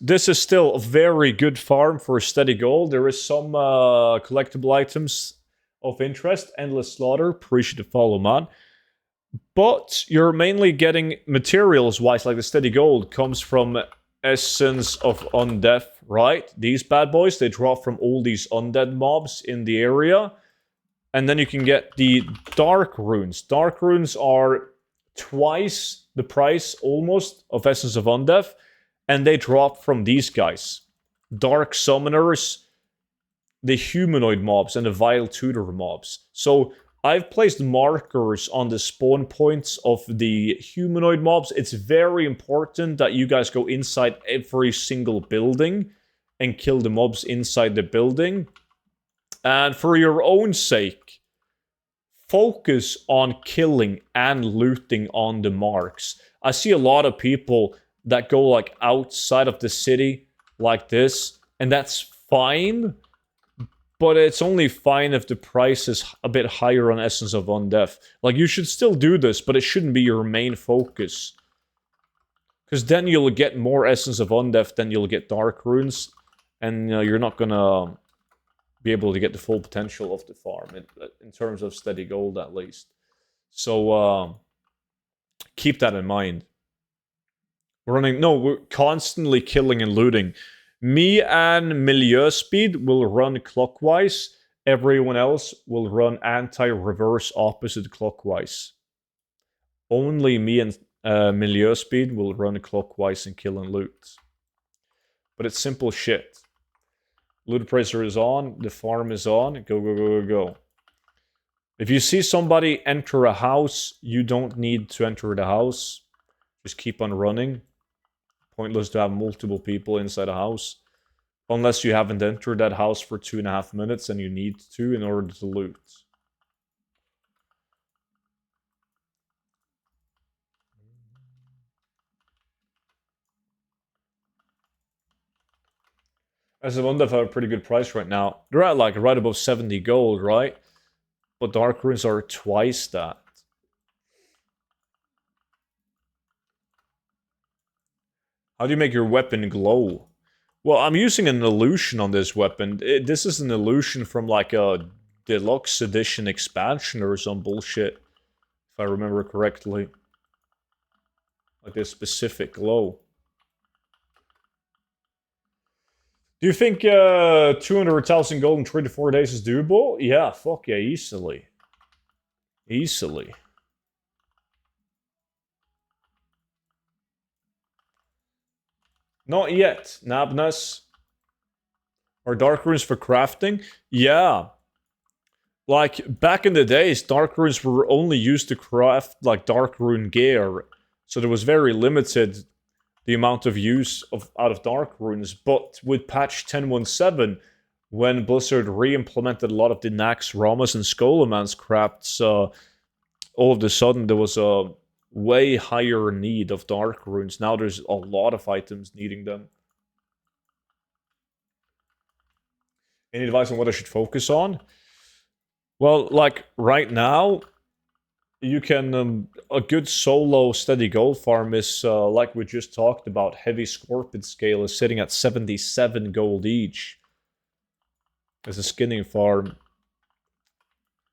This is still a very good farm for steady gold. There is some collectible items of interest. Endless Slaughter, appreciate the follow, man. But you're mainly getting materials-wise, like the steady gold comes from Essence of Undeath, right? These bad boys, they drop from all these undead mobs in the area. And then you can get the Dark Runes. Dark Runes are twice the price, almost, of Essence of Undeath. And they drop from these guys. Dark Summoners, the humanoid mobs, and the Vile Tutor mobs. So I've placed markers on the spawn points of the humanoid mobs. It's very important that you guys go inside every single building and kill the mobs inside the building. And for your own sake, focus on killing and looting on the marks. I see a lot of people that go like outside of the city like this, and that's fine, but it's only fine if the price is a bit higher on Essence of Undeath. Like, you should still do this, but it shouldn't be your main focus. Because then you'll get more Essence of Undeath than you'll get Dark Runes, and you're not gonna be able to get the full potential of the farm, in terms of steady gold at least. So, keep that in mind. We're constantly killing and looting. Me and Milieu Speed will run clockwise. Everyone else will run anti-reverse opposite clockwise. Only me and Milieu Speed will run clockwise and kill and loot. But it's simple shit. Loot appraiser is on. The farm is on. Go, go, go, go, go. If you see somebody enter a house, you don't need to enter the house. Just keep on running. Pointless to have multiple people inside a house. Unless you haven't entered that house for 2.5 minutes and you need to in order to loot. As a Undeath have a pretty good price right now. They're at like right above 70 gold, right? But Dark Runes are twice that. How do you make your weapon glow? Well, I'm using an illusion on this weapon. This is an illusion from like a deluxe edition expansion or some bullshit. If I remember correctly. Like this specific glow. Do you think 200,000 gold in 3 to 4 days is doable? Yeah, fuck yeah, easily. Easily. Not yet, Nabnus. Are Dark Runes for crafting? Yeah. Like, back in the days, Dark Runes were only used to craft, like, Dark Rune gear. So there was very limited the amount of use out of Dark Runes. But with patch 10.17, when Blizzard re-implemented a lot of the Nax, Ramas, and Skolemans crafts, all of a sudden there was a way higher need of Dark Runes. Now there's a lot of items needing them. Any advice on what I should focus on? Well, like, right now, you can... a good solo steady gold farm is, like we just talked about, Heavy Scorpion Scale is sitting at 77 gold each. As a skinning farm.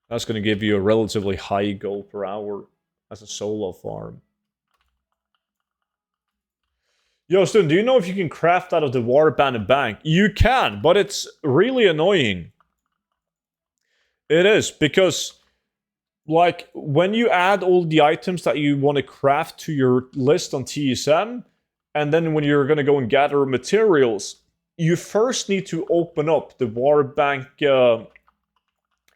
That's going to give you a relatively high gold per hour as a solo farm. Yo, Stone, do you know if you can craft out of the Warband Bank? You can, but it's really annoying. It is, because, like, when you add all the items that you want to craft to your list on TSM, and then when you're going to go and gather materials, you first need to open up the Warbank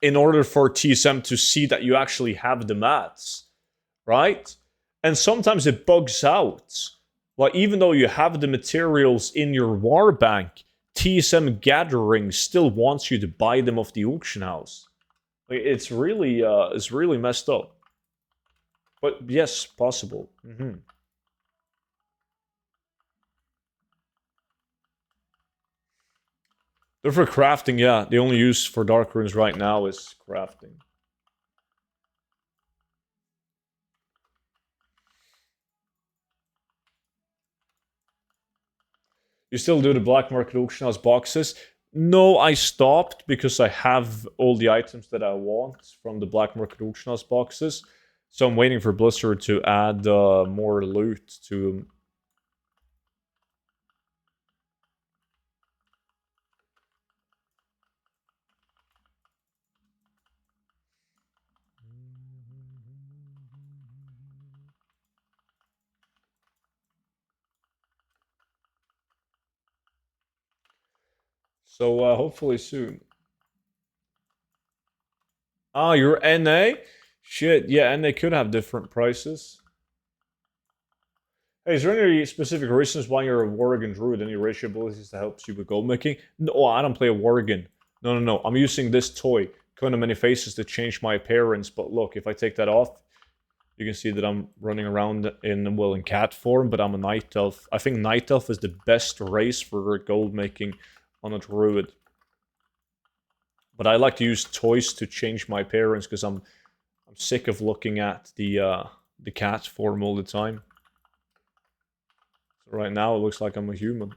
in order for TSM to see that you actually have the mats, right? And sometimes it bugs out. Like, even though you have the materials in your Warbank, TSM Gathering still wants you to buy them off the auction house. Like, it's really messed up. But yes, possible. They're for crafting, yeah. The only use for Dark Runes right now is crafting. You still do the black market auction house boxes? No, I stopped because I have all the items that I want from the black market auction house boxes. So I'm waiting for Blizzard to add more loot to. So hopefully soon. Ah, you're NA? Shit, yeah, and they could have different prices. Hey, is there any specific reasons why you're a Worgen Druid? Any racial abilities that helps you with gold making? No, I don't play a Worgen. No. I'm using this toy, Kind of Many Faces, to change my appearance. But look, if I take that off, you can see that I'm running around in cat form, but I'm a Night Elf. I think Night Elf is the best race for gold making on a Druid. But I like to use toys to change my appearance because I'm sick of looking at the cat form all the time. So right now it looks like I'm a human.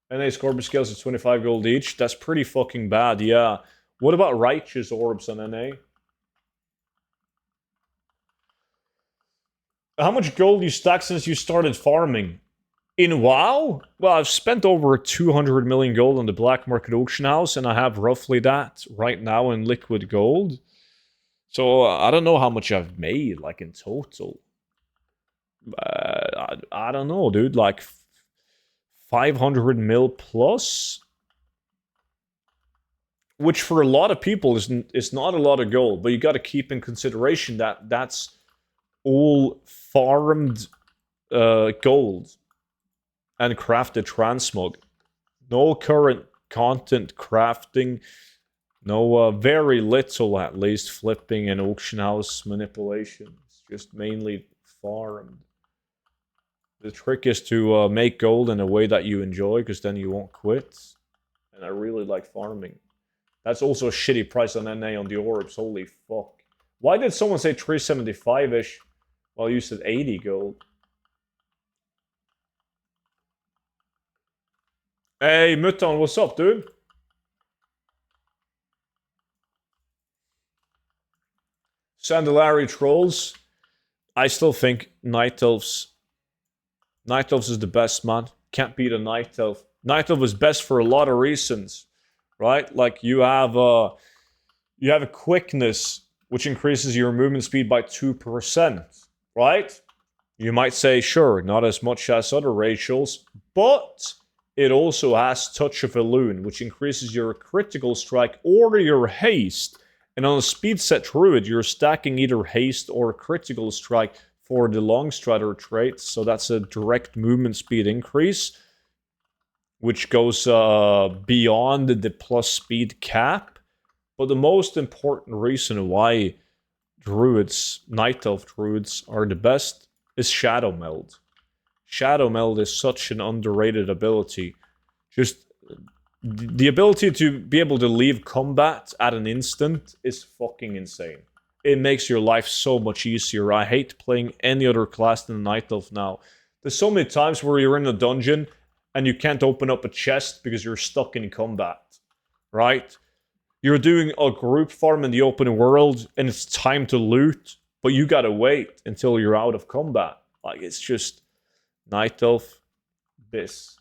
NA Scorpion scales are 25 gold each. That's pretty fucking bad, yeah. What about Righteous Orbs on NA? How much gold you stacked since you started farming? In WoW? Well, I've spent over 200 million gold on the black market auction house, and I have roughly that right now in liquid gold. So I don't know how much I've made, like in total. I don't know, dude. Like 500 mil plus, which for a lot of people is not a lot of gold. But you got to keep in consideration that that's all farmed gold and crafted transmog. No current content crafting. No, very little at least flipping and auction house manipulation. It's just mainly farmed. The trick is to make gold in a way that you enjoy, because then you won't quit. And I really like farming. That's also a shitty price on NA on the orbs. Holy fuck. Why did someone say 375-ish while you said 80 gold? Hey, Muton, what's up, dude? Sandalari Trolls. I still think Night Elves is the best, man. Can't beat a Night Elf. Night Elf is best for a lot of reasons, right? Like you have a quickness which increases your movement speed by 2%, right? You might say, sure, not as much as other racials, but it also has Touch of Elune, which increases your critical strike or your haste. And on a speed set druid, you're stacking either haste or critical strike for the long strider trait. So that's a direct movement speed increase, which goes beyond the plus speed cap. But the most important reason why druids, Night Elf druids, are the best is Shadow Meld. Shadow Meld is such an underrated ability. Just the ability to be able to leave combat at an instant is fucking insane. It makes your life so much easier. I hate playing any other class than Night Elf now. There's so many times where you're in a dungeon and you can't open up a chest because you're stuck in combat, right? You're doing a group farm in the open world and it's time to loot, but you gotta wait until you're out of combat. Like, it's just Night Elf, this.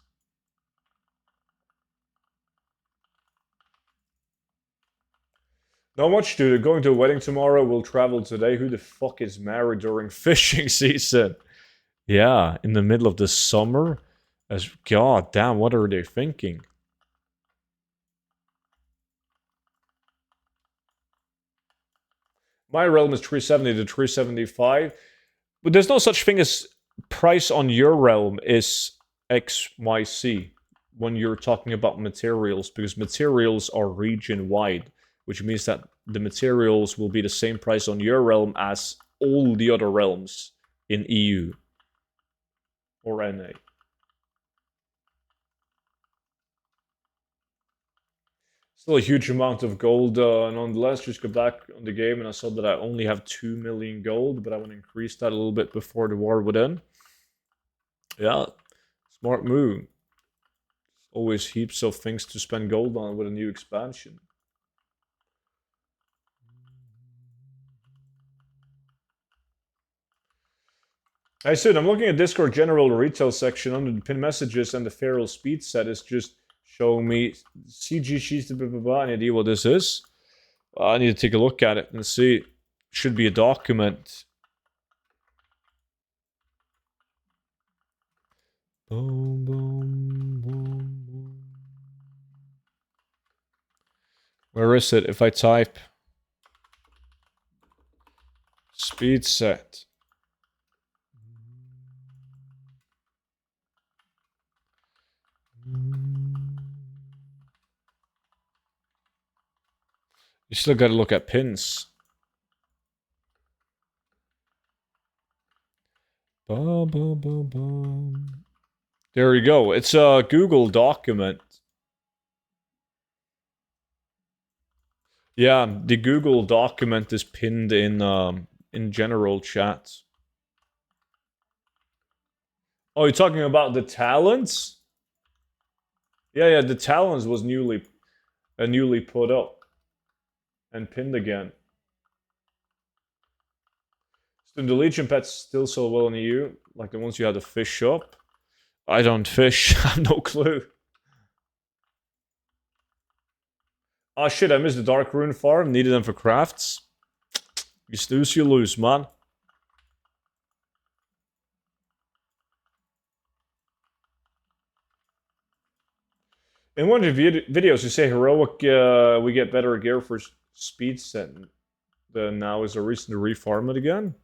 Not much, dude. Going to a wedding tomorrow. We'll travel today. Who the fuck is married during fishing season? Yeah, in the middle of the summer? God damn, what are they thinking? My realm is 370 to 375. But there's no such thing as price on your realm is XYZ when you're talking about materials, because materials are region wide, which means that the materials will be the same price on your realm as all the other realms in EU or NA. Still a huge amount of gold nonetheless. Just got back on the game and I saw that I only have 2 million gold, but I want to increase that a little bit before the war would end. Yeah, Smart move. Always heaps of things to spend gold on with a new expansion. I said, I'm looking at Discord general retail section under the pin messages, and the feral speed set is just showing me CG sheets, blah, blah, blah. Any idea what this is? I need to take a look at it and see. Should be a document. Boom, boom, boom, boom. Where is it? If I type speed set. You still got to look at pins. Bum, bum, bum, bum. There you go. It's a Google document. Yeah, the Google document is pinned in general chat. Oh, you're talking about the talents? Yeah, the talents was newly put up and pinned again. So the Legion pets still sell well in the EU, like the ones you had to fish up. I don't fish. I have no clue. Oh shit, I missed the Dark Rune farm. Needed them for crafts. You snooze, you lose, man. In one of the videos, you say heroic, we get better gear for speed set. Then now is a reason to refarm it again?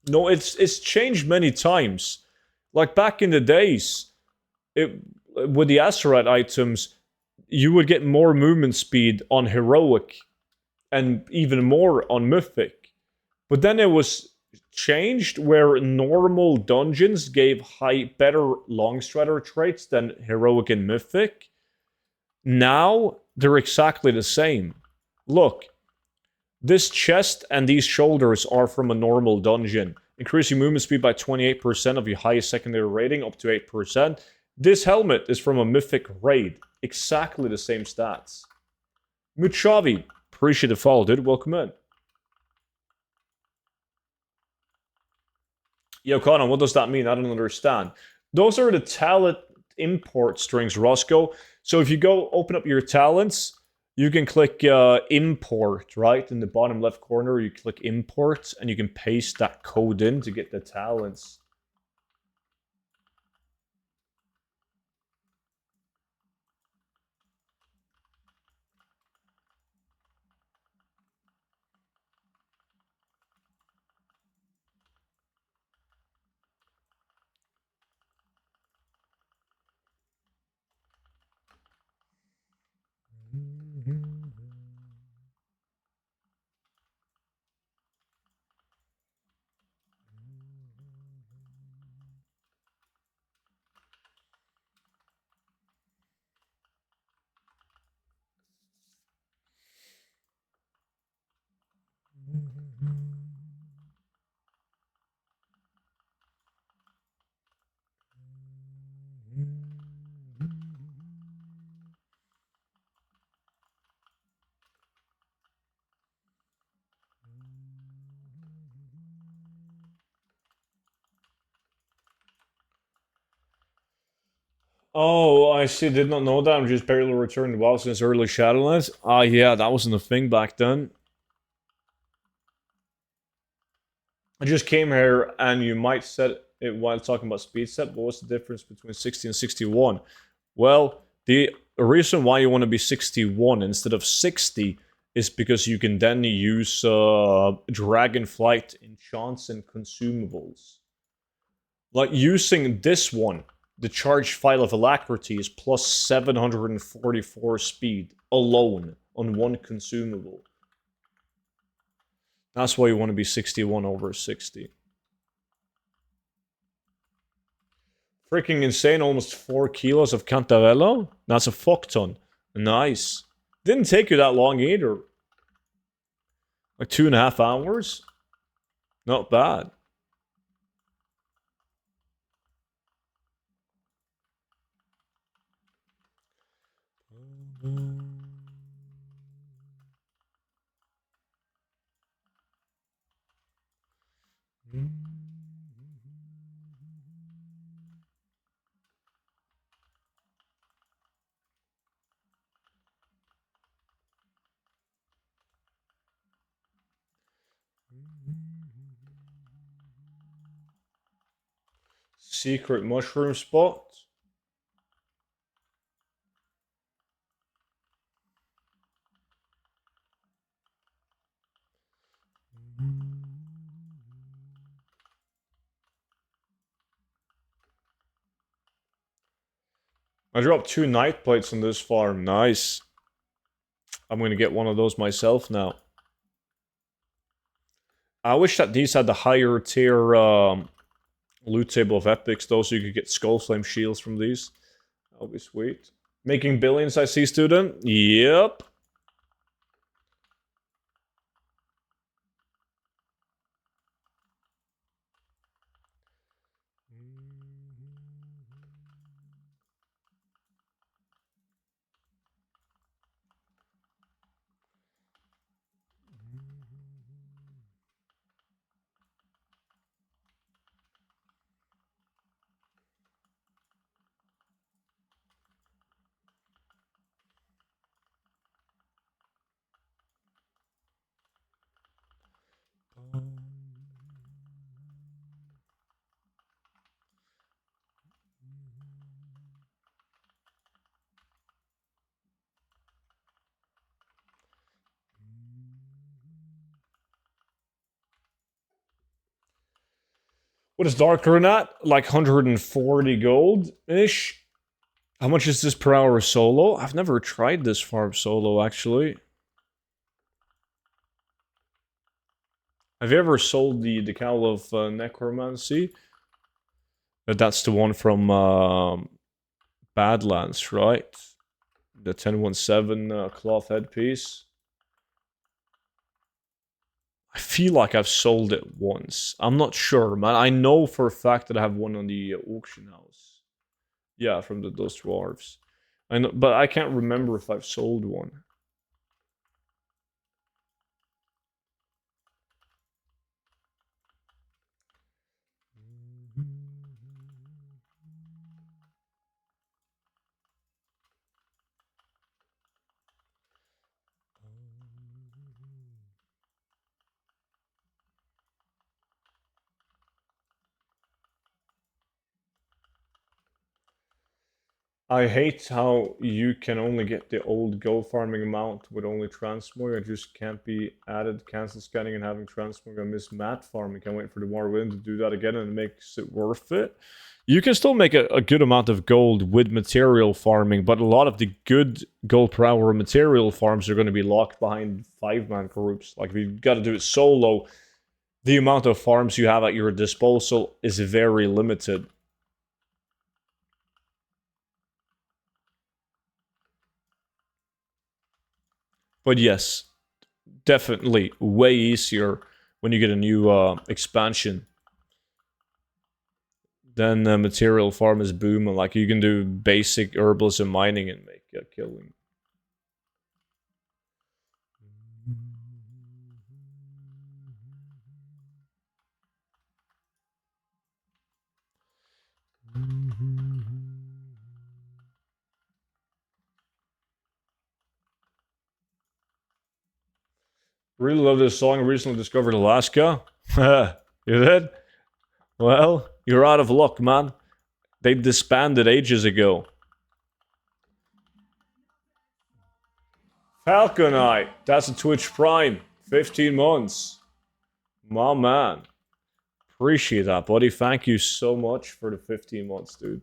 No, it's changed many times. Like back in the days, with the Azerite items, you would get more movement speed on heroic, and even more on mythic. But then it was changed where normal dungeons gave better long strider traits than heroic and mythic. Now they're exactly the same. Look, this chest and these shoulders are from a normal dungeon. Increase your movement speed by 28% of your highest secondary rating up to 8%. This helmet is from a mythic raid. Exactly the same stats. Muchavi, appreciate the follow, dude. Welcome in. Yo, Conan, what does that mean? I don't understand. Those are the talent import strings, Roscoe. So if you go open up your talents, you can click import, right? In the bottom left corner, you click import, and you can paste that code in to get the talents. Oh, I see. Did not know that. I'm just barely returned to WoW since early Shadowlands. Ah, yeah, that wasn't a thing back then. I just came here, and you might set it while talking about speed set, but what's the difference between 60 and 61? Well, the reason why you want to be 61 instead of 60 is because you can then use Dragonflight enchants and consumables. Like using this one, the charged file of alacrity is plus 744 speed alone on one consumable. That's why you want to be 61 over 60. Freaking insane, almost 4 kilos of Cantavello? That's a fuck ton. Nice. Didn't take you that long either. Like 2.5 hours? Not bad. Secret mushroom spot. I dropped 2 night plates on this farm. Nice. I'm gonna get one of those myself now. I wish that these had the higher tier loot table of epics, though, so you could get skull flame shields from these. That'll be sweet. Making billions, I see, student. Yep. What is darker than that? Like 140 gold-ish? How much is this per hour solo? I've never tried this farm solo, actually. Have you ever sold the Decal of Necromancy? That's the one from Badlands, right? The 1017 cloth headpiece. I feel like I've sold it once. I'm not sure, man. I know for a fact that I have one on the auction house. Yeah, from those dwarves. I know, but I can't remember if I've sold one. I hate how you can only get the old gold farming amount with only transmog. I just can't be added, cancel scanning and having transmog. I miss mat farming. Can't wait for the Morrowind to do that again and it makes it worth it. You can still make a good amount of gold with material farming, but a lot of the good gold per hour material farms are going to be locked behind 5-man groups. Like, if you've got to do it solo, the amount of farms you have at your disposal is very limited. But yes, definitely way easier when you get a new expansion. Then the material farm is booming. Like, you can do basic herbalism mining and make a killing. Really love this song. Recently discovered Alaska. You did? Well, you're out of luck, man. They disbanded ages ago. Falconite. That's a Twitch Prime. 15 months. My man. Appreciate that, buddy. Thank you so much for the 15 months, dude.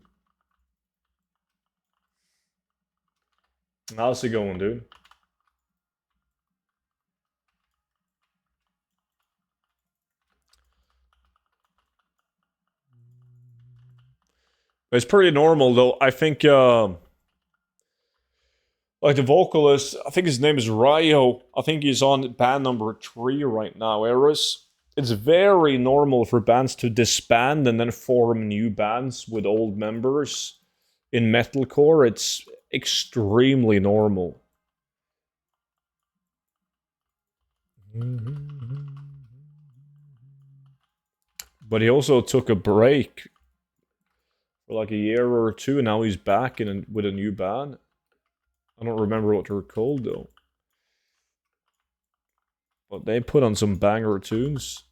How's it going, dude? It's pretty normal, though. I think, like, the vocalist, I think his name is Ryo. I think he's on band number 3 right now, Eris. It's very normal for bands to disband and then form new bands with old members. in metalcore, it's extremely normal. But he also took a break for like a year or two, and now he's back with a new band. I don't remember what they're called though. But they put on some banger tunes.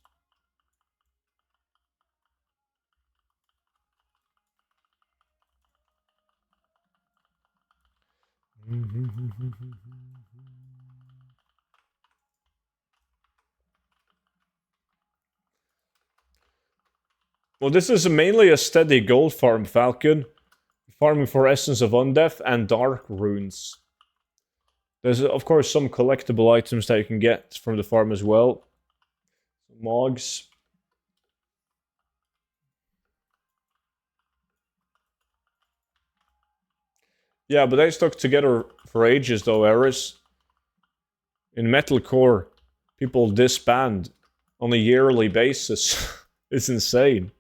Well, this is mainly a steady gold farm, Falcon. Farming for Essence of Undeath and Dark Runes. There's, of course, some collectible items that you can get from the farm as well. Mogs. Yeah, but they stuck together for ages, though, Eris. In metalcore, people disband on a yearly basis. It's insane.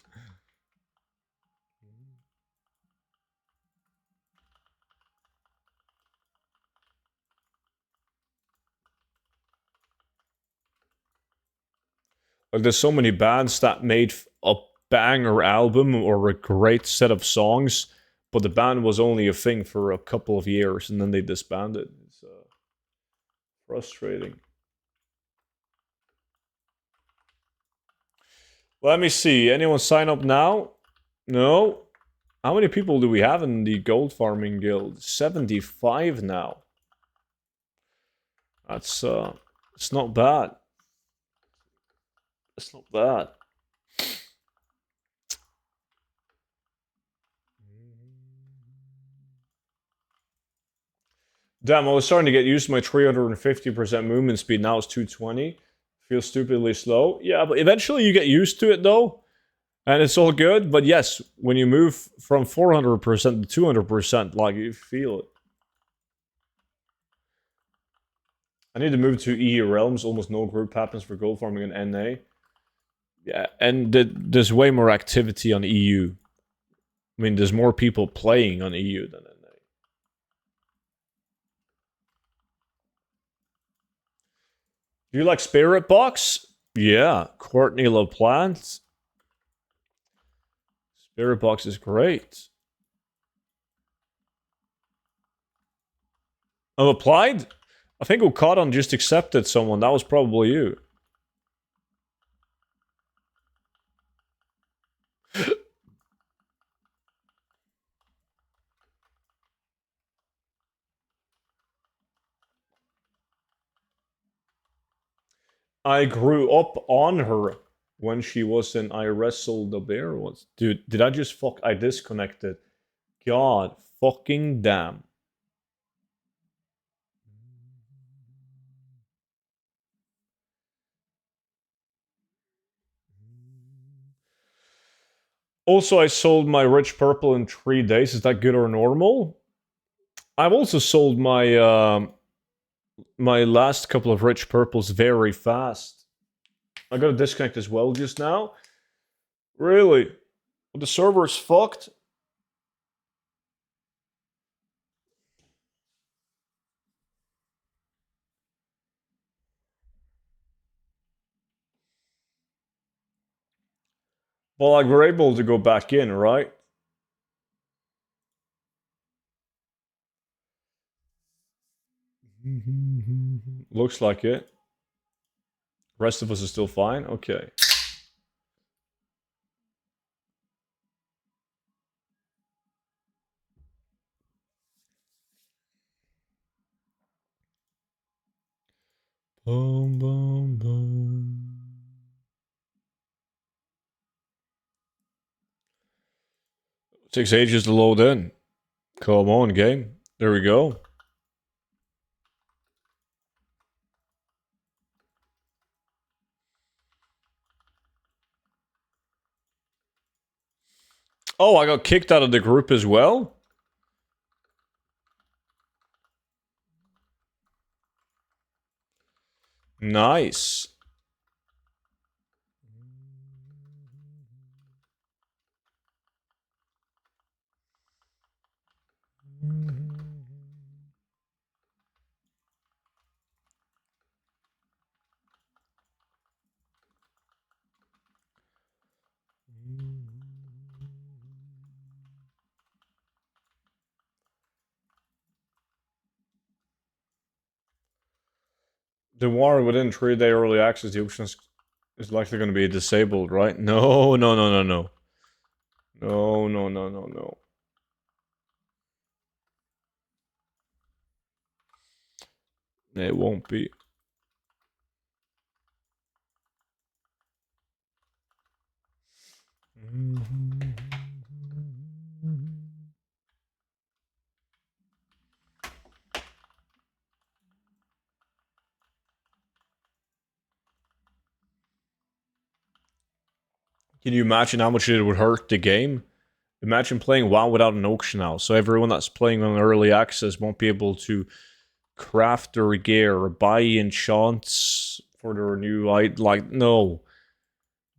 Like, there's so many bands that made a banger album or a great set of songs, but the band was only a thing for a couple of years and then they disbanded. It's frustrating. Let me see. Anyone sign up now? No. How many people do we have in the gold farming guild? 75 now. That's it's not bad. It's not bad. Damn, I was starting to get used to my 350% movement speed. Now it's 220. Feels stupidly slow. Yeah, but eventually you get used to it though. And it's all good. But yes, when you move from 400% to 200%, like, you feel it. I need to move to EU realms. Almost no group happens for gold farming in NA. Yeah, and there's way more activity on EU. I mean, there's more people playing on EU than NA. Do you like Spirit Box? Yeah, Courtney LaPlante. Spirit Box is great. I've applied? I think Okadon just accepted someone. That was probably you. I grew up on her when she was in I Wrestled the Bear. Dude, did I just fuck? I disconnected. God fucking damn. Also, I sold my Rich Purple in 3 days. Is that good or normal? I've also sold my my last couple of Rich Purples very fast. I got a disconnect as well just now. Really? Well, the server's fucked? Well, like, we're able to go back in, right? Looks like it. Rest of us is still fine? Okay. Boom, boom, boom. Takes ages to load in. Come on, game. There we go. Oh, I got kicked out of the group as well? Nice. The war within 3-day early access, the option is likely going to be disabled, right? No, no, no, no, no. No, no, no, no, no. It won't be. Can you imagine how much it would hurt the game? Imagine playing WoW without an auction house. So everyone that's playing on early access won't be able to craft their gear or buy enchants for their new like no.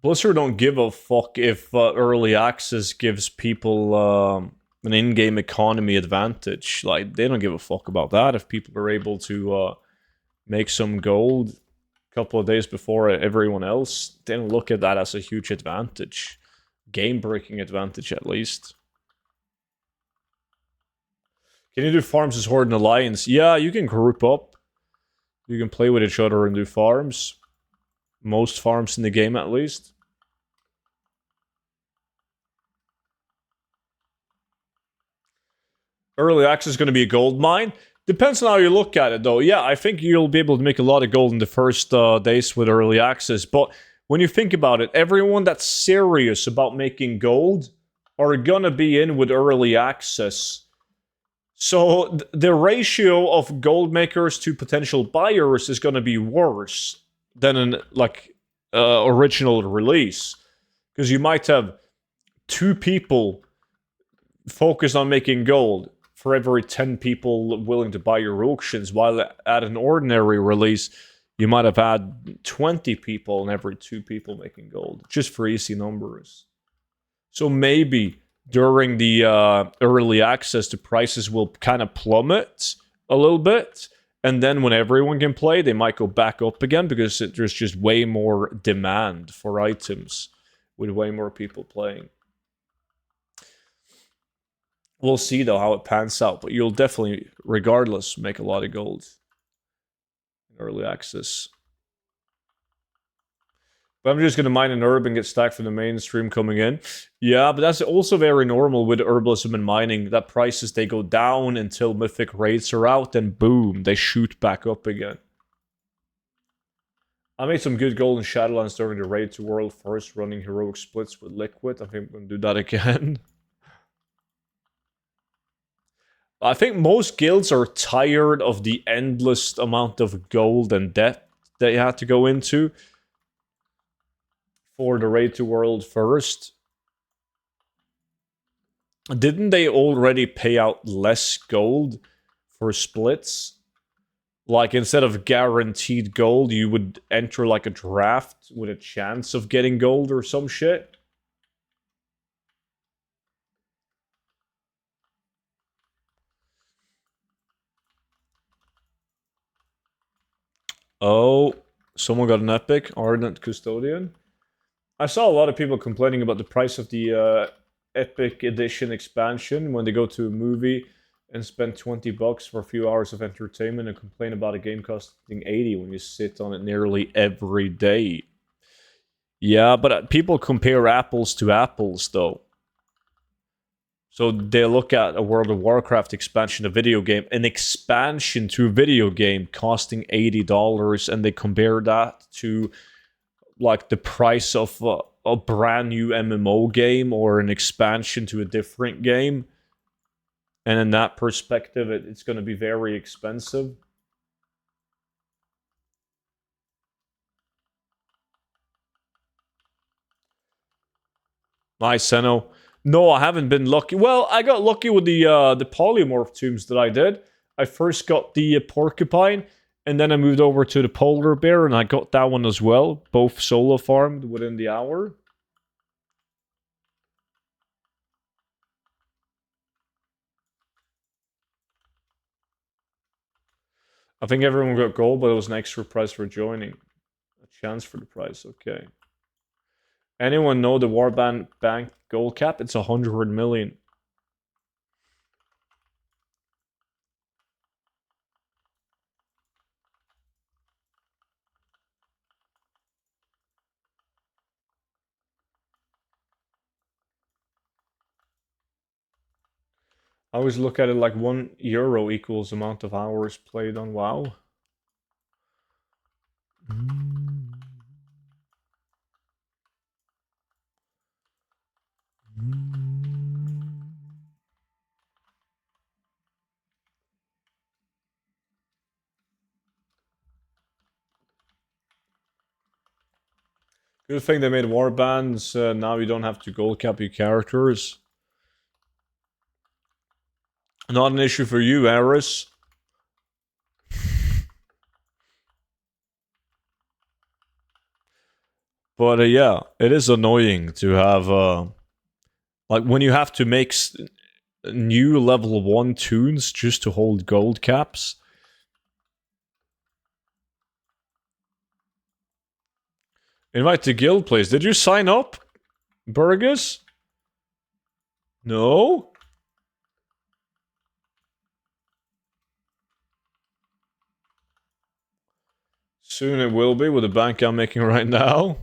Blizzard don't give a fuck if early access gives people an in-game economy advantage. Like they don't give a fuck about that if people are able to make some gold a couple of days before everyone else. They don't look at that as a huge advantage. Game-breaking advantage, at least. Can you do farms as Horde and Alliance? Yeah, you can group up. You can play with each other and do farms. Most farms in the game, at least. Early access is going to be a gold mine. Depends on how you look at it, though. Yeah, I think you'll be able to make a lot of gold in the first days with early access. But when you think about it, everyone that's serious about making gold are going to be in with early access. So the ratio of gold makers to potential buyers is going to be worse than an original release, because you might have 2 people focused on making gold for every 10 people willing to buy your auctions, while at an ordinary release you might have had 20 people and every 2 people making gold, just for easy numbers. So maybe during the early access, the prices will kind of plummet a little bit. And then when everyone can play, they might go back up again because there's just way more demand for items with way more people playing. We'll see, though, how it pans out. But you'll definitely, regardless, make a lot of gold in early access. But I'm just going to mine an herb and get stacked for the mainstream coming in. Yeah, but that's also very normal with herbalism and mining. That prices, they go down until mythic raids are out, then boom, they shoot back up again. I made some good gold in Shadowlands during the raid to World first, running heroic splits with liquid. I think I'm going to do that again. I think most guilds are tired of the endless amount of gold and debt they had to go into for the raid to World first. Didn't they already pay out less gold for splits? Like, instead of guaranteed gold, you would enter like a draft with a chance of getting gold or some shit? Oh, someone got an epic Ardent Custodian. I saw a lot of people complaining about the price of the Epic Edition expansion when they go to a movie and spend 20 bucks for a few hours of entertainment and complain about a game costing 80 when you sit on it nearly every day. Yeah, but people compare apples to apples, though. So they look at a World of Warcraft expansion, a video game, an expansion to a video game costing $80, and they compare that to like the price of a brand new MMO game or an expansion to a different game. And in that perspective, it's going to be very expensive. Nice, Seno. No, I haven't been lucky. Well, I got lucky with the polymorph tombs that I did. I first got the porcupine, and then I moved over to the polar bear, and I got that one as well. Both solo farmed within the hour. I think everyone got gold, but it was an extra price for joining. A chance for the price, okay. Anyone know the Warband Bank gold cap? It's 100 million. I always look at it like €1 equals amount of hours played on WoW. Good thing they made warbands. Now you don't have to gold cap your characters. Not an issue for you, Eris. But yeah, it is annoying to have like when you have to make new level 1 tunes just to hold gold caps. Invite to guild, please. Did you sign up, Burgess? No? Soon it will be with the bank I'm making right now.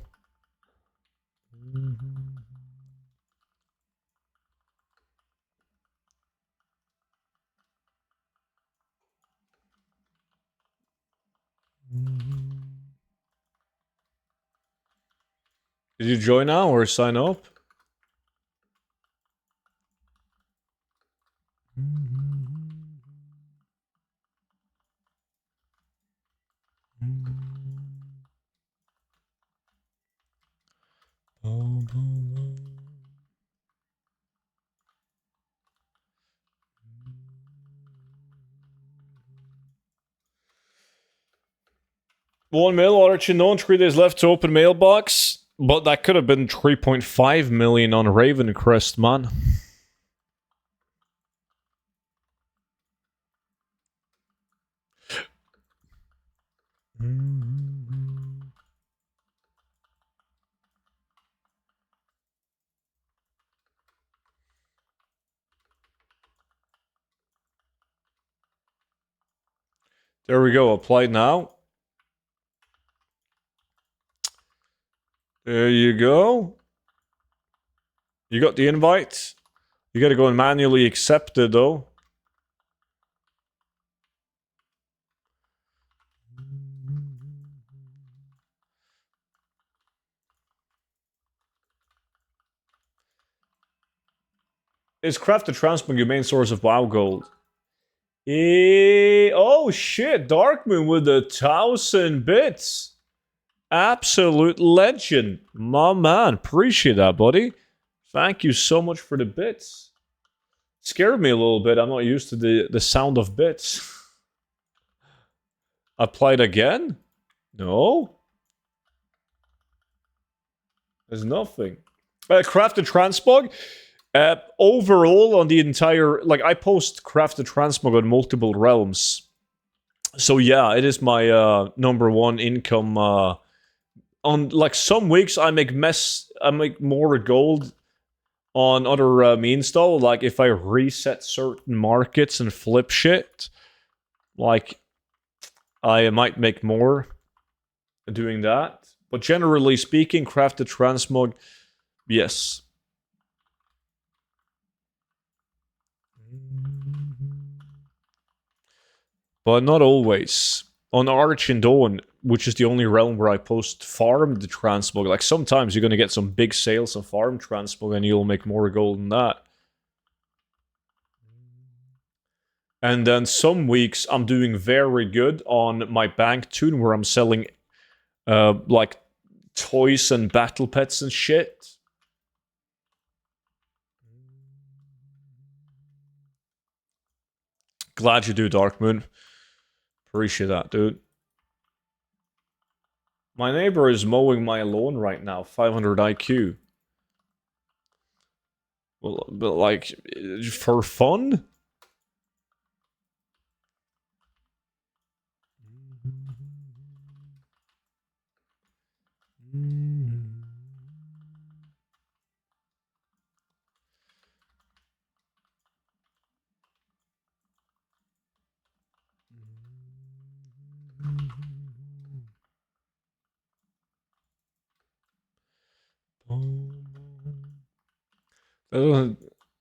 Did you join now or sign up? $1 mil, Archie known, 3 days left to open mailbox. But that could have been 3.5 million on Ravencrest, man. There we go, apply now. There you go. You got the invite. You gotta go and manually accept it though. Is craft the transmog your main source of WoW gold? Oh shit, Darkmoon with 1,000 bits. Absolute legend. My man, appreciate that, buddy. Thank you so much for the bits. Scared me a little bit. I'm not used to the sound of bits. Applied again? No. There's nothing. Crafted transmog? Overall, on the entire... Like, I post crafted transmog on multiple realms. So yeah, it is my number one income. On, like, some weeks, I make more gold on other means, though. Like, if I reset certain markets and flip shit, like, I might make more doing that. But generally speaking, crafted transmog, yes. But not always. On Arch and Dawn, which is the only realm where I post farmed transmog, like sometimes you're going to get some big sales of farm transmog and you'll make more gold than that. And then some weeks I'm doing very good on my bank tune where I'm selling like toys and battle pets and shit. Glad you do, Darkmoon. Appreciate that, dude. My neighbor is mowing my lawn right now, 500 IQ. Well, but like, for fun?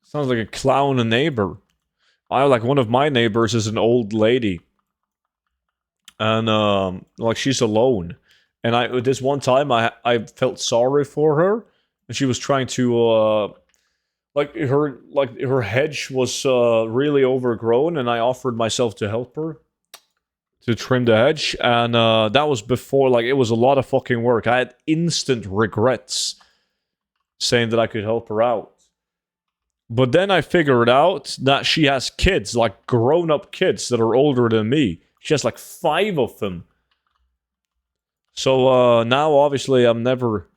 Sounds like a clown neighbor. like one of my neighbors is an old lady, and like she's alone. And I this one time I felt sorry for her, and she was trying to like her hedge was really overgrown, and I offered myself to help her to trim the hedge, and that was before, like, it was a lot of fucking work. I had instant regrets saying that I could help her out. But then I figured out that she has kids, like grown-up kids that are older than me. She has like 5 of them. So now obviously I'm never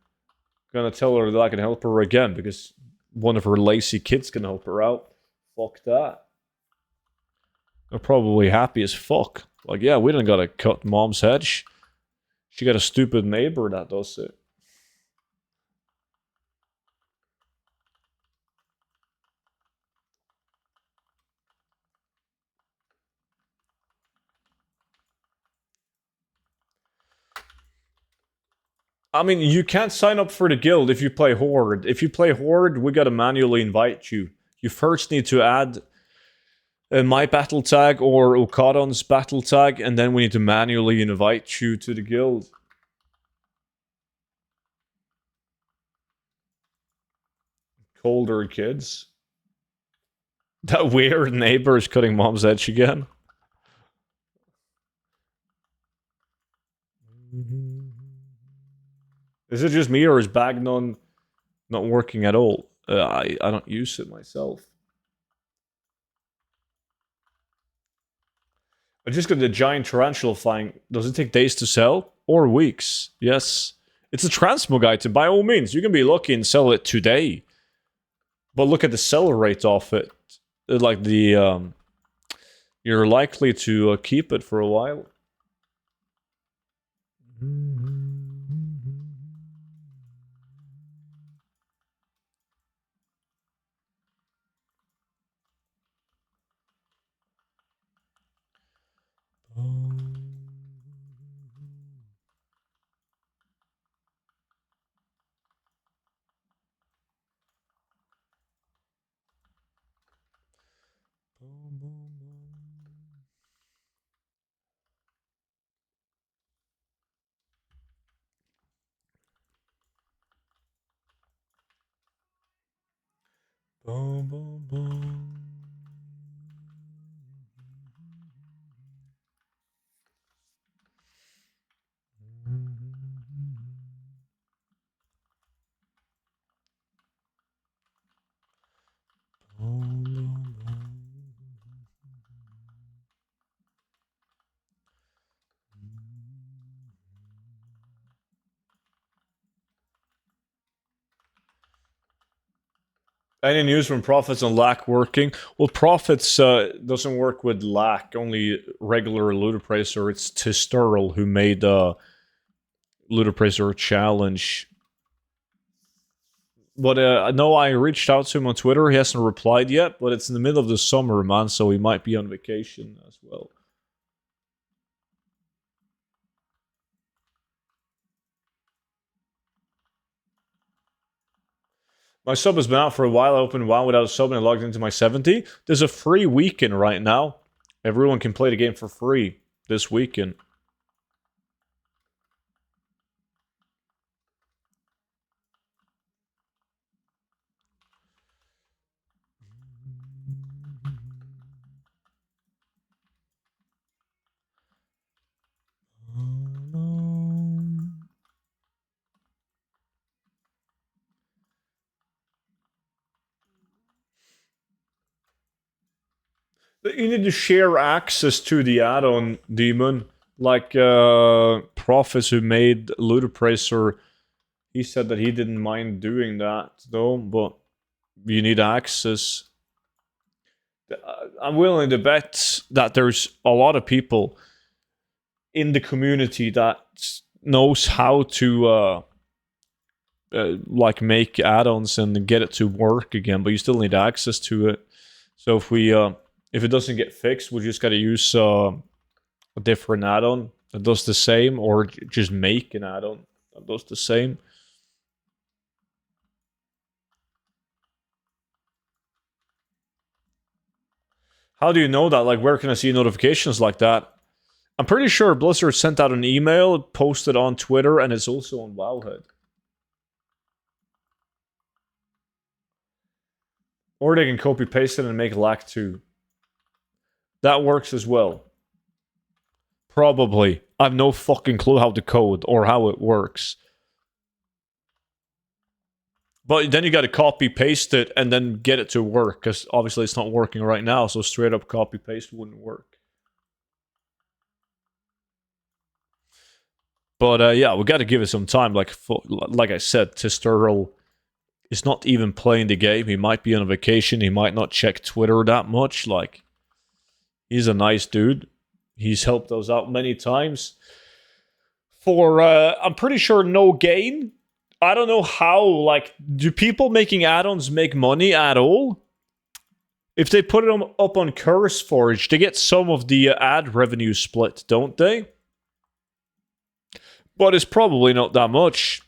gonna tell her that I can help her again because one of her lazy kids can help her out. Fuck that. They're probably happy as fuck. Like, yeah, we didn't gotta cut mom's hedge. She got a stupid neighbor that does it. I mean, you can't sign up for the guild if you play Horde. If you play Horde, we gotta manually invite you. You first need to add my battle tag or Okadon's battle tag, and then we need to manually invite you to the guild. Colder kids. That weird neighbor is cutting mom's edge again. Is it just me, or is Bagnon not working at all? I don't use it myself. I just got the giant tarantula flying. Does it take days to sell? Or weeks? Yes. It's a transmog item, by all means. You can be lucky and sell it today. But look at the sell rate of it. Like the... you're likely to keep it for a while. Any news from Profits on Lack working? Well, Profits doesn't work with Lack, only regular Ludopracer. It's Tistural who made Ludopracer Challenge. But no, I reached out to him on Twitter. He hasn't replied yet, but it's in the middle of the summer, man, so he might be on vacation as well. My sub has been out for a while. I opened WoW without a sub and I logged into my 70. There's a free weekend right now. Everyone can play the game for free this weekend. You need to share access to the add-on, Demon. Like, Prophets who made Ludopracer, he said that he didn't mind doing that, though, but you need access. I'm willing to bet that there's a lot of people in the community that knows how to like make add-ons and get it to work again, but you still need access to it. So if it doesn't get fixed, we just gotta use a different add-on that does the same, or just make an add-on that does the same. How do you know that? Like, where can I see notifications like that? I'm pretty sure Blizzard sent out an email, posted on Twitter, and it's also on Wowhead. Or they can copy paste it and make LAC 2. That works as well. Probably. I have no fucking clue how to code or how it works. But then you gotta copy paste it and then get it to work, because obviously it's not working right now, so straight up copy paste wouldn't work. But yeah, we gotta give it some time. Like I said, Tisterl is not even playing the game. He might be on vacation. He might not check Twitter that much. Like, he's a nice dude. He's helped us out many times. For, I'm pretty sure no gain. I don't know how, like, do people making add-ons make money at all? If they put them up on CurseForge, they get some of the ad revenue split, don't they? But it's probably not that much.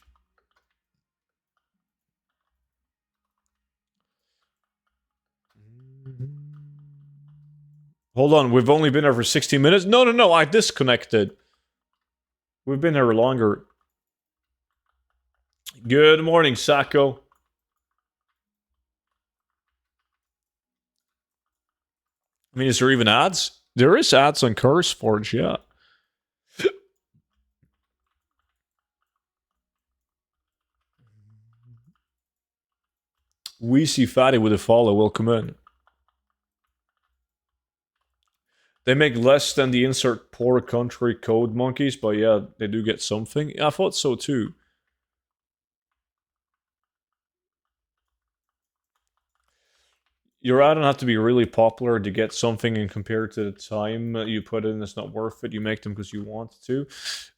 Hold on, we've only been here for 60 minutes? No, I disconnected. We've been here longer. Good morning, Sacco. I mean, is there even ads? There is ads on CurseForge, yeah. We see Fatty with a follow. Welcome in. They make less than the insert poor country code monkeys, but yeah, they do get something. I thought so too. Your add-on have to be really popular to get something, and compared to the time you put in, it's not worth it. You make them because you want to.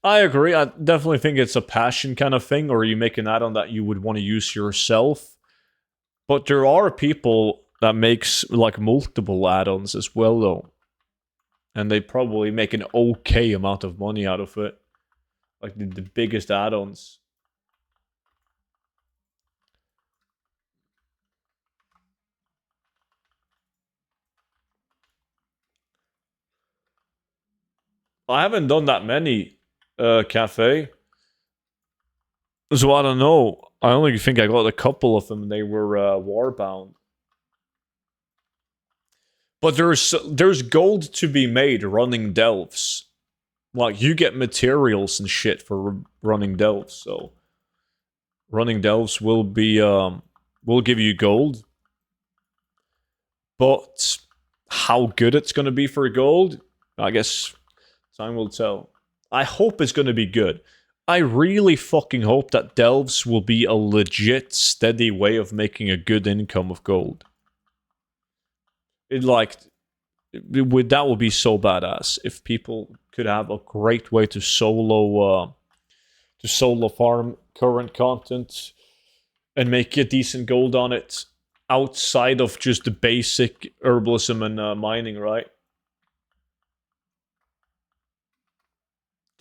I agree. I definitely think it's a passion kind of thing, or you make an add-on that you would want to use yourself. But there are people that makes like multiple add-ons as well, though. And they probably make an okay amount of money out of it. Like the biggest add-ons. I haven't done that many, Cafe. So I don't know. I only think I got a couple of them. They were warbound. But there's gold to be made running delves. Like, you get materials and shit for running delves, so running delves will be will give you gold. But how good it's gonna be for gold, I guess time will tell. I hope it's gonna be good. I really fucking hope that delves will be a legit, steady way of making a good income of gold. That would be so badass if people could have a great way to solo farm current content and make a decent gold on it outside of just the basic herbalism and mining, right?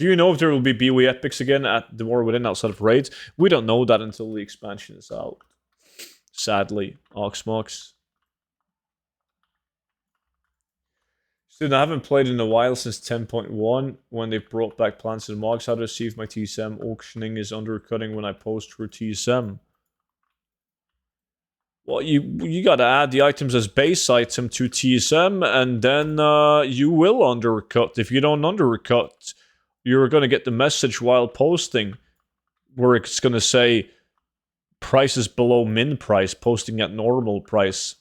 Do you know if there will be BOE epics again at the War Within outside of raids? We don't know that until the expansion is out. Sadly, Oxmox. Dude, I haven't played in a while since 10.1 when they brought back plants and mogs. How to see if my TSM auctioning is undercutting when I post through TSM? Well, you gotta add the items as base item to TSM, and then you will undercut. If you don't undercut, you're gonna get the message while posting where it's gonna say prices below min price, posting at normal price.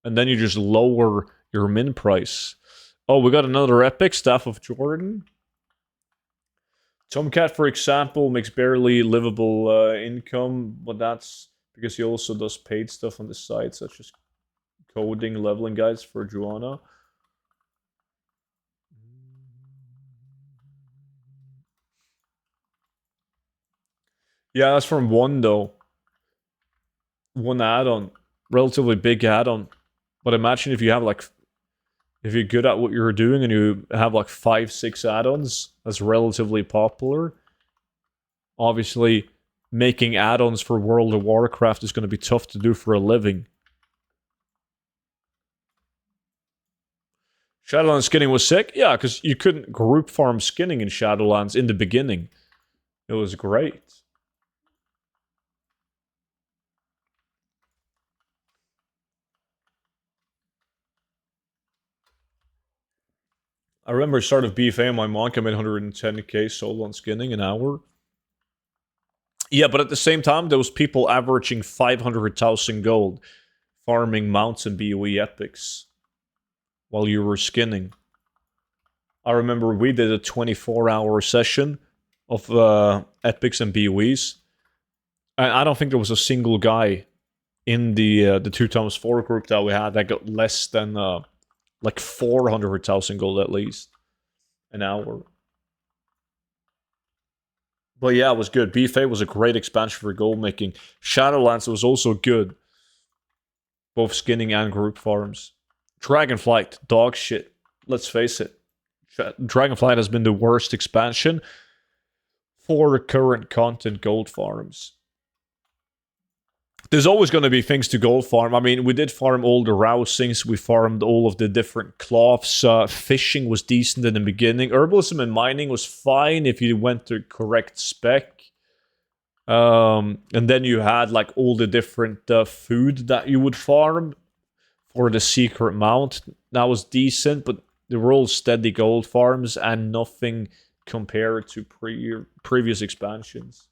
And then you just lower your min price. Oh, we got another epic, Staff of Jordan. Tomcat, for example, makes barely livable income, but that's because he also does paid stuff on the side, such as coding, leveling guides for Joanna. Yeah, that's from one, though. One add-on. Relatively big add-on. But imagine if you have, like, if you're good at what you're doing and you have, like, 5-6 add-ons, that's relatively popular. Obviously, making add-ons for World of Warcraft is going to be tough to do for a living. Shadowlands skinning was sick? Yeah, because you couldn't group farm skinning in Shadowlands in the beginning. It was great. I remember start of BFA and my monk, I made 110k solo on skinning an hour. Yeah, but at the same time, there was people averaging 500,000 gold farming mounts and BOE epics while you were skinning. I remember we did a 24-hour session of epics and BOEs, and I don't think there was a single guy in the 2x4 group that we had that got less than like 400,000 gold at least an hour. But yeah, it was good. BFA was a great expansion for gold making. Shadowlands was also good. Both skinning and group farms. Dragonflight, dog shit. Let's face it. Dragonflight has been the worst expansion for current content gold farms. There's always going to be things to gold farm. I mean, we did farm all the rousings. We farmed all of the different cloths. Fishing was decent in the beginning. Herbalism and mining was fine if you went to correct spec. And then you had like all the different food that you would farm for the secret mount. That was decent, but they were all steady gold farms and nothing compared to previous expansions.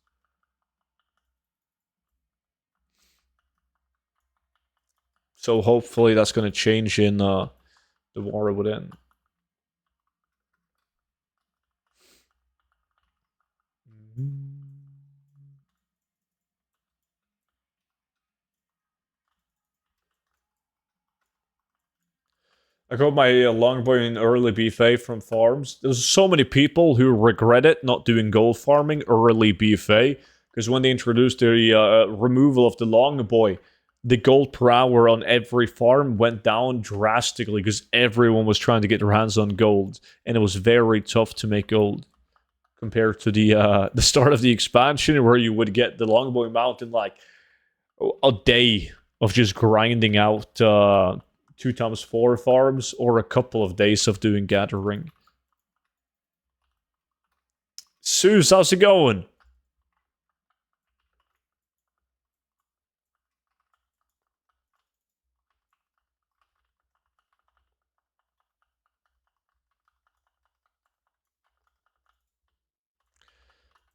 So hopefully that's going to change in the War Within. I got my longbow in early BFA from farms. There's so many people who regretted not doing gold farming early BFA because when they introduced the removal of the longbow, the gold per hour on every farm went down drastically because everyone was trying to get their hands on gold, and it was very tough to make gold compared to the start of the expansion where you would get the longbow mount in like a day of just grinding out 2x4 farms or a couple of days of doing gathering. Zeus, how's it going?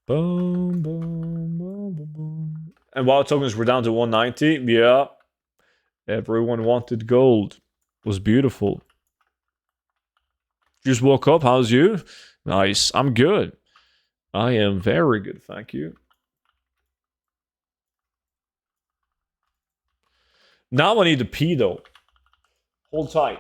Boom, boom, boom, boom, boom. And WoW tokens were down to 190. Yeah. Everyone wanted gold. It was beautiful. Just woke up. How's you? Nice. I'm good. I am very good, thank you. Now I need to pee though. Hold tight.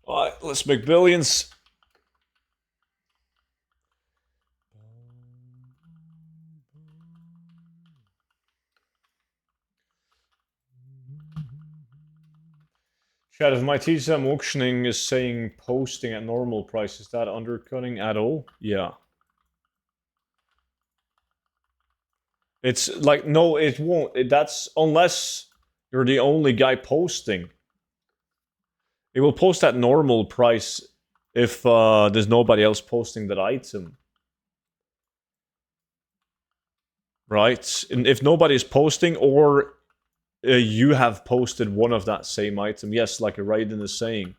Alright, let's make billions. Chat, if my TSM auctioning is saying posting at normal price, is that undercutting at all? Yeah. It's like, no, it won't. That's unless you're the only guy posting. It will post at normal price if there's nobody else posting that item. Right? And if nobody is posting, or you have posted one of that same item. Yes, like Raiden is saying.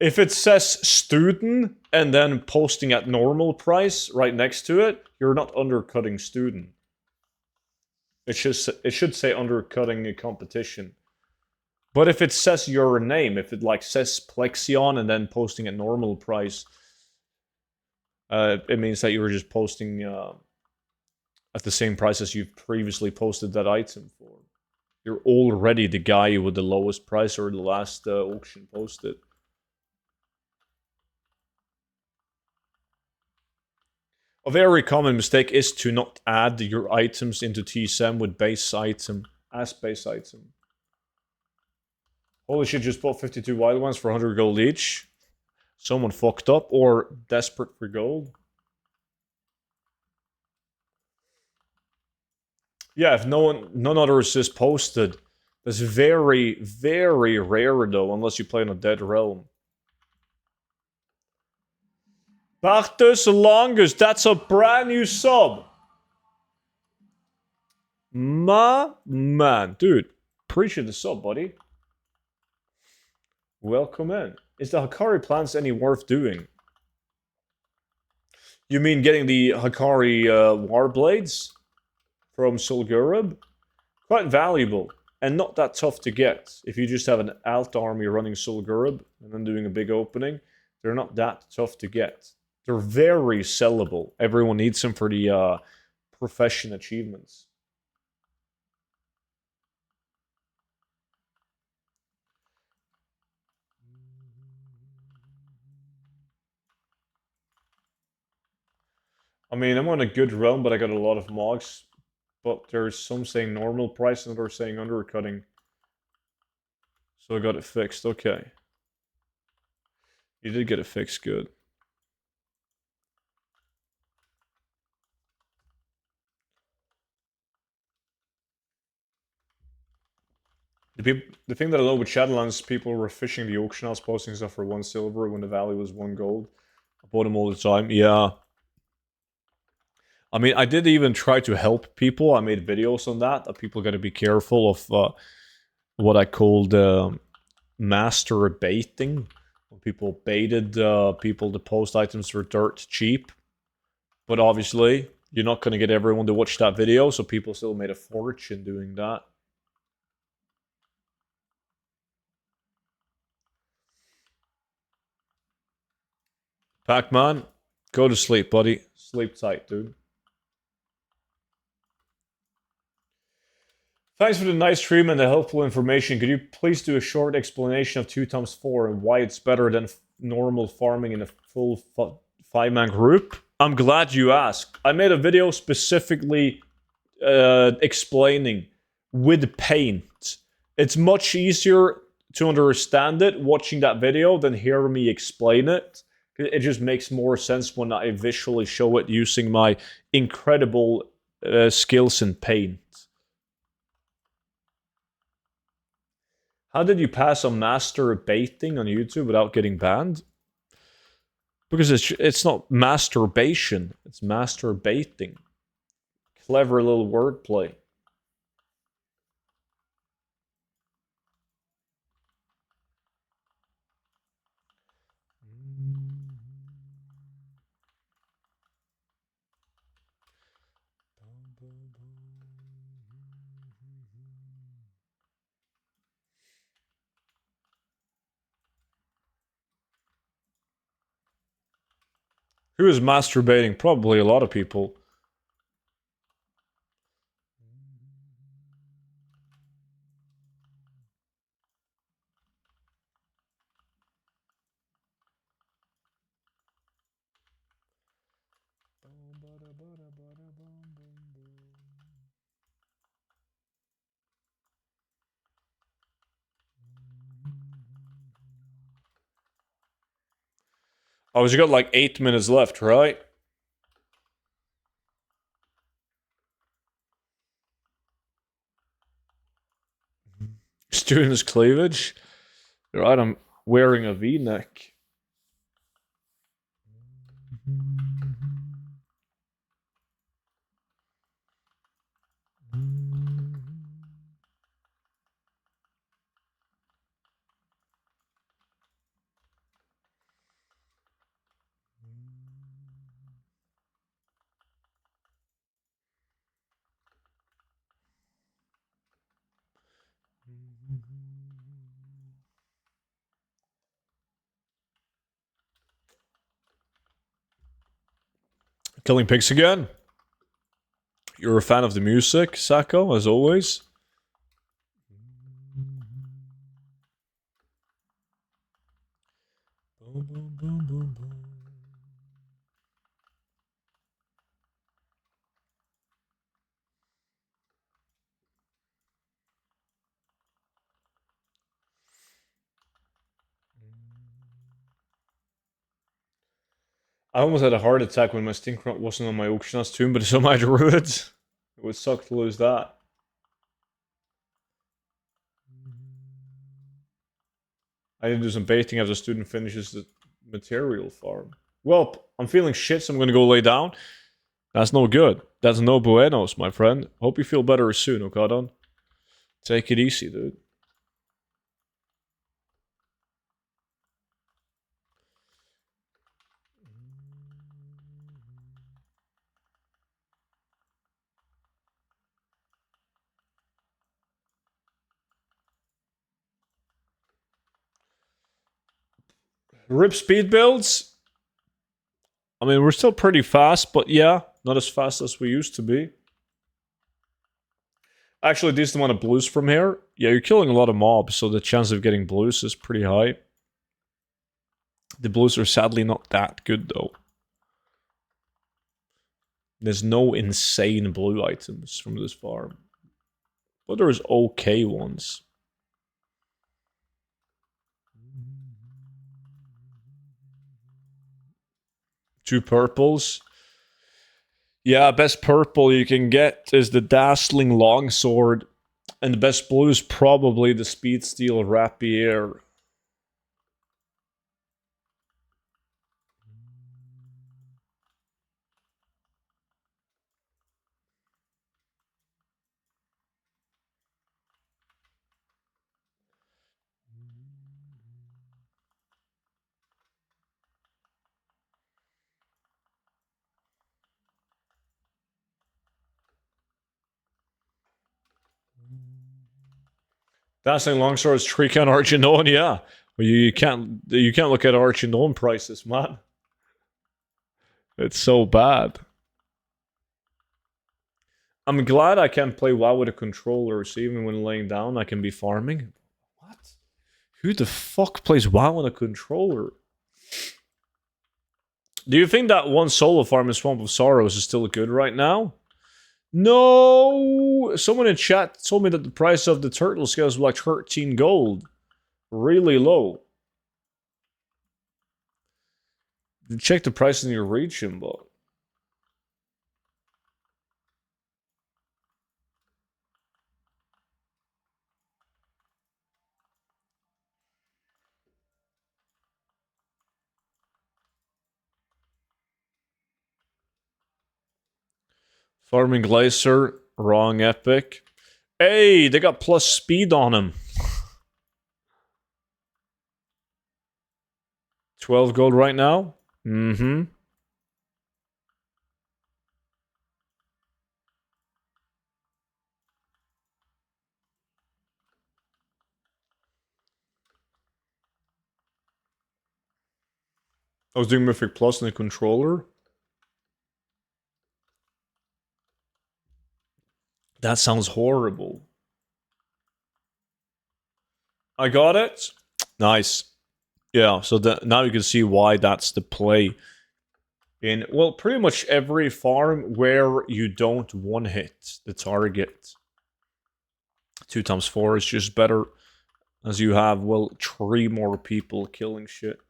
If it says student and then posting at normal price right next to it, you're not undercutting student. It should say undercutting a competition. But if it says your name, if it like says Plexion and then posting at normal price, it means that you were just posting at the same price as you've previously posted that item for. You're already the guy with the lowest price or the last auction posted. A very common mistake is to not add your items into TSM with base item as base item. Holy shit, just bought 52 wild ones for 100 gold each. Someone fucked up or desperate for gold. Yeah, if none others is posted. That's very, very rare though, unless you play in a dead realm. Bartus Longus, that's a brand new sub. My man, dude, appreciate the sub, buddy. Welcome in. Is the Hakari plants any worth doing? You mean getting the Hakari Warblades from Solgurub? Quite valuable, and not that tough to get. If you just have an alt army running Solgurub and then doing a big opening, they're not that tough to get. They're very sellable. Everyone needs them for the profession achievements. I mean, I'm on a good realm, but I got a lot of mogs. But there's some saying normal price and others saying undercutting. So I got it fixed. Okay. You did get it fixed. Good. The thing that I love with Shadowlands, people were fishing the auction house, posting stuff for 1 silver when the value was 1 gold. I bought them all the time. Yeah. I mean, I did even try to help people. I made videos on that people got to be careful of what I called master baiting. When people baited people to post items for dirt cheap. But obviously, you're not going to get everyone to watch that video, so people still made a fortune doing that. Pac-Man, go to sleep, buddy. Sleep tight, dude. Thanks for the nice stream and the helpful information. Could you please do a short explanation of 2x4 and why it's better than normal farming in a full 5-man group? I'm glad you asked. I made a video specifically explaining with paint. It's much easier to understand it watching that video than hear me explain it. It just makes more sense when I visually show it using my incredible skills in paint. How did you pass on master baiting on YouTube without getting banned? Because it's not masturbation, it's master baiting. Clever little wordplay. Who is masturbating? Probably a lot of people. Oh, you got like 8 minutes left, right? Student's cleavage. Right, I'm wearing a V-neck. Killing pigs again. You're a fan of the music, Sako, as always. Boom, boom, boom, boom, boom. I almost had a heart attack when my Stinkrat wasn't on my Auctioneer's tomb, but it's on my Druid. It would suck to lose that. I need to do some baiting as a student finishes the material farm. Well, I'm feeling shit, so I'm gonna go lay down. That's no good. That's no buenos, my friend. Hope you feel better soon, Okadon. Take it easy, dude. Rip speed builds. I mean, we're still pretty fast, but yeah, not as fast as we used to be. Actually, decent amount of blues from here. Yeah, you're killing a lot of mobs, so the chance of getting blues is pretty high. The blues are sadly not that good, though. There's no insane blue items from this farm. But there's okay ones. Two purples. Yeah, best purple you can get is the Dazzling Longsword. And the best blue is probably the Speed Steel Rapier. Dazzling Longsword is Trican Archidon, yeah. But you can't look at Archidon prices, man. It's so bad. I'm glad I can play WoW with a controller, so even when laying down, I can be farming. What? Who the fuck plays WoW on a controller? Do you think that one solo farm in Swamp of Sorrows is still good right now? No! Someone in chat told me that the price of the turtle scales was like 13 gold. Really low. Check the price in your region, but... Farming Glacier, wrong epic. Hey, they got plus speed on him. 12 gold right now? Mm-hmm. I was doing Mythic Plus on the controller. That sounds horrible. I got it. Nice. Yeah, so now you can see why that's the play. In, well, pretty much every farm where you don't one-hit the target. 2 times 4 is just better, as you have, well, 3 more people killing shit.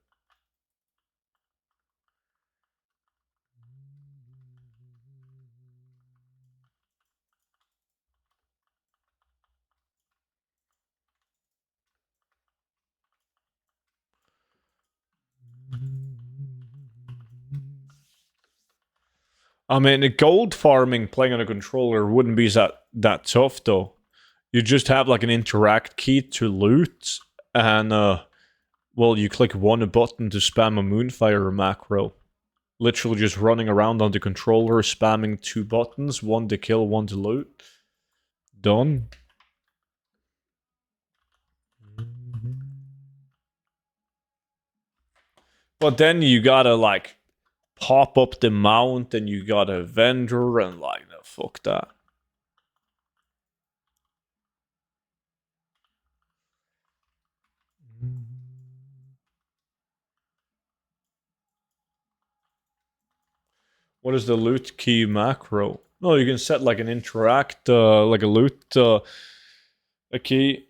I mean, the gold farming playing on a controller wouldn't be that tough though. You just have like an interact key to loot, and well, you click one button to spam a moonfire macro. Literally just running around on the controller, spamming 2 buttons, one to kill, one to loot. Done. But then you gotta like pop up the mount, and you got a vendor, and like, no, fuck that. What is the loot key macro? No, you can set like an interact, like a loot, a key.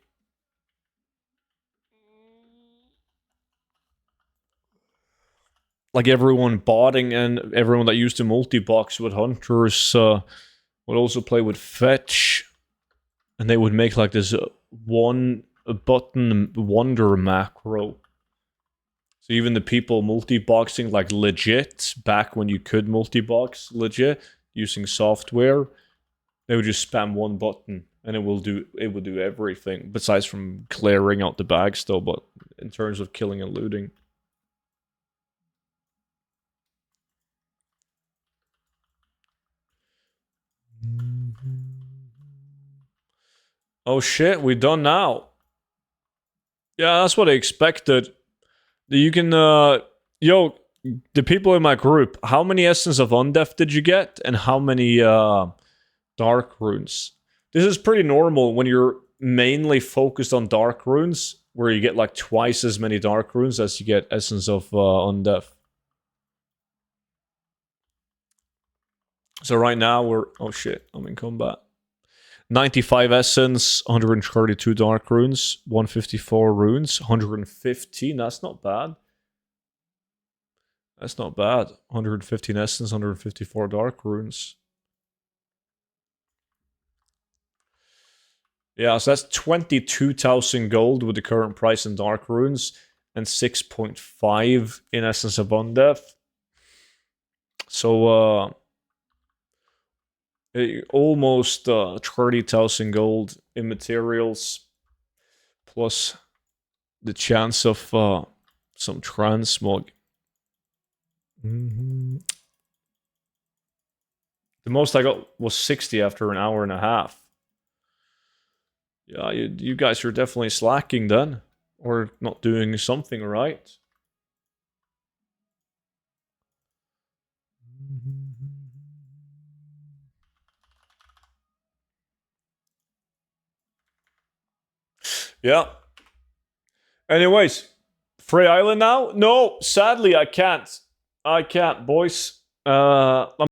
Like everyone botting and everyone that used the multi-box with hunters would also play with fetch, and they would make like this one button wonder macro. So even the people multi-boxing like legit, back when you could multi-box legit using software, they would just spam one button and it would do everything besides from clearing out the bag still, but in terms of killing and looting. Oh shit, we done now. Yeah, that's what I expected. You can yo, the people in my group, how many Essence of Undeath did you get? And how many Dark Runes? This is pretty normal when you're mainly focused on Dark Runes, where you get like twice as many Dark Runes as you get Essence of Undeath. So right now we're... Oh shit, I'm in combat. 95 Essence, 132 Dark Runes, 154 Runes, 115. That's not bad. That's not bad. 115 Essence, 154 Dark Runes. Yeah, so that's 22,000 gold with the current price in Dark Runes, and 6.5 in Essence of Undeath. So, almost 30,000 gold in materials, plus the chance of some transmog. The most I got was 60 after an hour and a half. Yeah, you guys are definitely slacking then, or not doing something right. Yeah. Anyways, Frey Island now? No, sadly I can't. I can't, boys. I'm